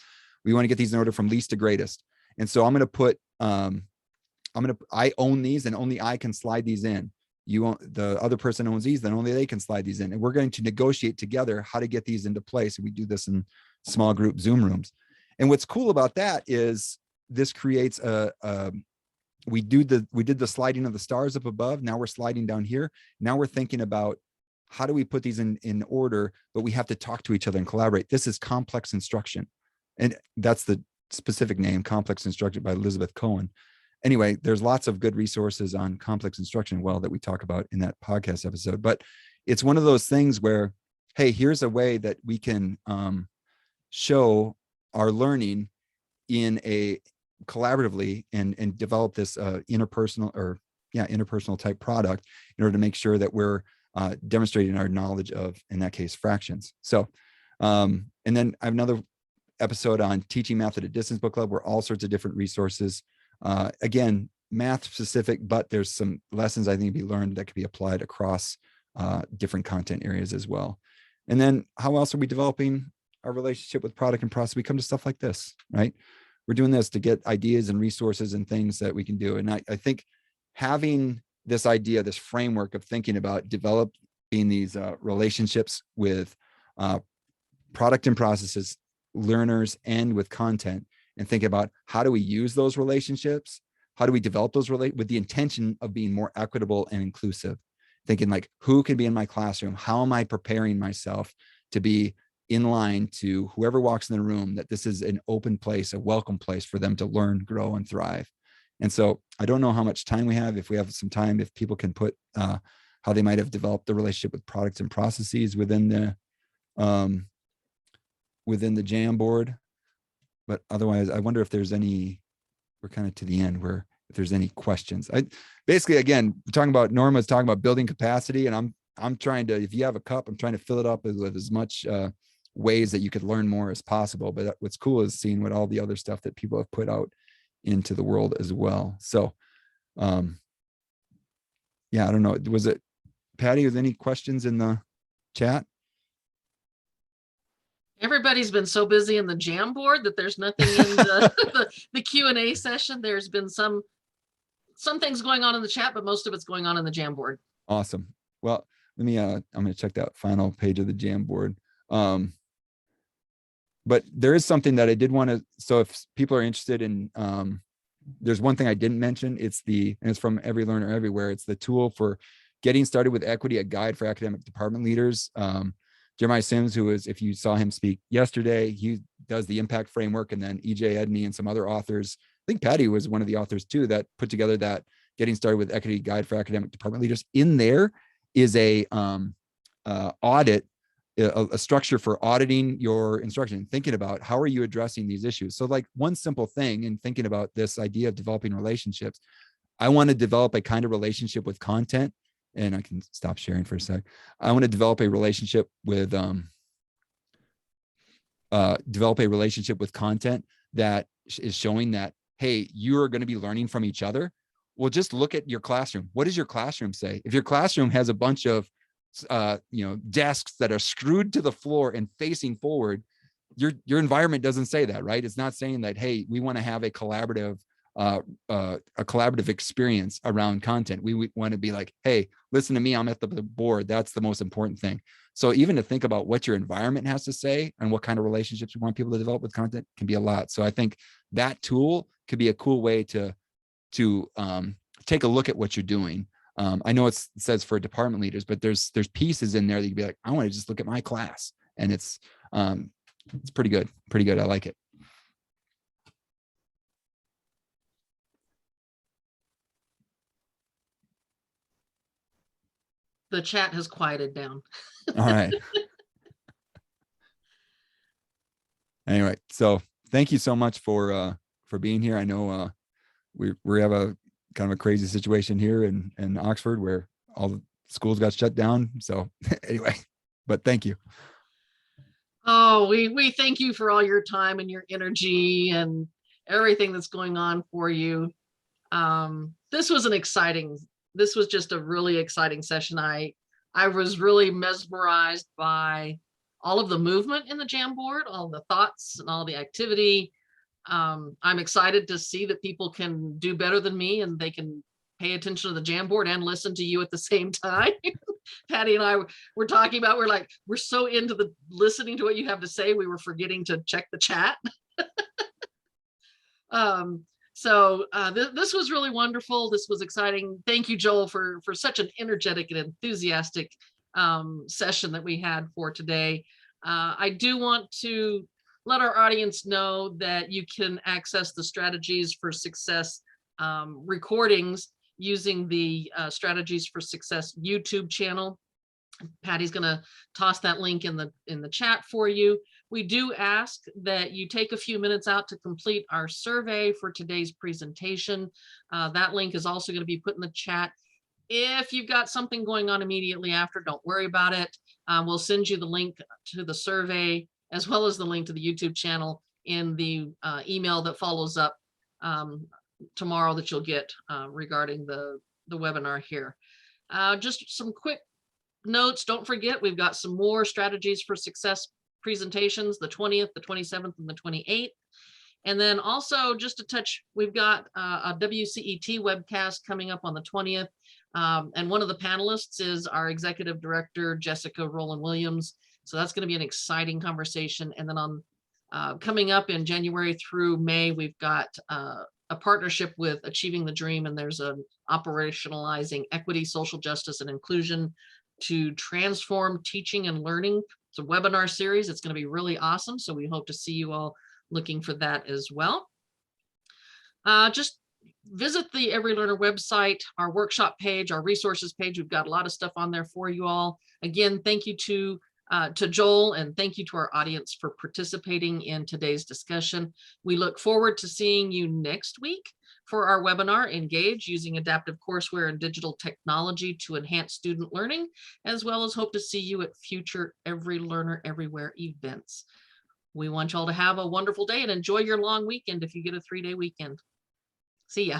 We want to get these in order from least to greatest. And so I'm going to put, I own these and only I can slide these in. The other person owns these, then only they can slide these in. And we're going to negotiate together how to get these into place. And we do this in small group Zoom rooms. And what's cool about that is this creates we did the sliding of the stars up above. Now we're sliding down here. Now we're thinking about how do we put these in order, but we have to talk to each other and collaborate. This is complex instruction. And that's the specific name, Complex Instruction by Elizabeth Cohen. Anyway, there's lots of good resources on complex instruction, that we talk about in that podcast episode. But it's one of those things where, hey, here's a way that we can show our learning in a collaboratively and develop this interpersonal type product in order to make sure that we're demonstrating our knowledge of, in that case, fractions. So, and then I have another episode on teaching math at a distance book club, where all sorts of different resources, again, math specific, but there's some lessons I think to be learned that could be applied across different content areas as well. And then how else are we developing our relationship with product and process? We come to stuff like this, right? We're doing this to get ideas and resources and things that we can do. And I think having this idea, this framework of thinking about developing these relationships with product and processes, learners, and with content, and think about how do we use those relationships? How do we develop those with the intention of being more equitable and inclusive? Thinking like, who can be in my classroom? How am I preparing myself to be in line to whoever walks in the room, that this is an open place, a welcome place for them to learn, grow, and thrive. And so I don't know how much time we have. If we have some time, if people can put how they might have developed the relationship with products and processes within the Jamboard. But otherwise, I wonder if there's any, we're kind of to the end where if there's any questions. Basically, again, Norma's talking about building capacity, and I'm trying to, if you have a cup, I'm trying to fill it up with as much ways that you could learn more as possible. But what's cool is seeing what all the other stuff that people have put out into the world as well. So, yeah, I don't know. Was it Patty? Was any questions in the chat? Everybody's been so busy in the Jamboard that there's nothing in the Q&A session. There's been some things going on in the chat, but most of it's going on in the Jamboard. Awesome. Well, let me, I'm going to check that final page of the Jamboard. But there is something that I did want to, so if people are interested in, there's one thing I didn't mention. And it's from Every Learner Everywhere. It's the tool for getting started with equity, a guide for academic department leaders. Jeremiah Sims, who is, if you saw him speak yesterday, he does the impact framework, and then EJ Edney and some other authors. I think Patty was one of the authors too, that put together that getting started with equity guide for academic department leaders. In there is a audit, a structure for auditing your instruction, thinking about how are you addressing these issues. So like one simple thing in thinking about this idea of developing relationships, I want to develop a kind of relationship with content, and I can stop sharing for a sec. I want to develop a relationship with content that is showing that, hey, you are going to be learning from each other. Well, just look at your classroom. What does your classroom say? If your classroom has a bunch of desks that are screwed to the floor and facing forward, your environment doesn't say that, right? It's not saying that, hey, we want to have a collaborative experience around content. We want to be like, hey, listen to me, I'm at the board. That's the most important thing. So even to think about what your environment has to say and what kind of relationships you want people to develop with content can be a lot. So I think that tool could be a cool way to take a look at what you're doing. I know it says for department leaders, but there's pieces in there that you'd be like, I want to just look at my class, and it's pretty good. I like it. The chat has quieted down. All right. Anyway, so thank you so much for being here. I know we have a kind of a crazy situation here in Oxford where all the schools got shut down. So anyway, but thank you. Oh, we thank you for all your time and your energy and everything that's going on for you. This was just a really exciting session. I was really mesmerized by all of the movement in the Jamboard, all the thoughts and all the activity. I'm excited to see that people can do better than me and they can pay attention to the Jamboard and listen to you at the same time. Patty and I were talking about, we're so into the listening to what you have to say, we were forgetting to check the chat. This was really wonderful. This was exciting. Thank you, Joel, for such an energetic and enthusiastic session that we had for today. I do want to let our audience know that you can access the Strategies for Success recordings using the Strategies for Success YouTube channel. Patty's going to toss that link in the chat for you. We do ask that you take a few minutes out to complete our survey for today's presentation. That link is also going to be put in the chat. If you've got something going on immediately after, don't worry about it. We'll send you the link to the survey as well as the link to the YouTube channel in the email that follows up tomorrow that you'll get regarding the webinar here. Just some quick notes. Don't forget, we've got some more Strategies for Success presentations, the 20th, the 27th, and the 28th. And then also just to touch, we've got a WCET webcast coming up on the 20th. And one of the panelists is our Executive Director, Jessica Rowland Williams. So that's going to be an exciting conversation. And then on coming up in January through May, we've got a partnership with Achieving the Dream, and there's an operationalizing equity, social justice, and inclusion to transform teaching and learning. It's a webinar series. It's going to be really awesome. So we hope to see you all looking for that as well. Just visit the Every Learner website, our workshop page, our resources page. We've got a lot of stuff on there for you all. Again, thank you to Joel, and thank you to our audience for participating in today's discussion. We look forward to seeing you next week for our webinar, Engage Using Adaptive Courseware and Digital Technology to Enhance Student Learning, as well as hope to see you at future Every Learner Everywhere events. We want you all to have a wonderful day and enjoy your long weekend if you get a 3-day weekend. See ya.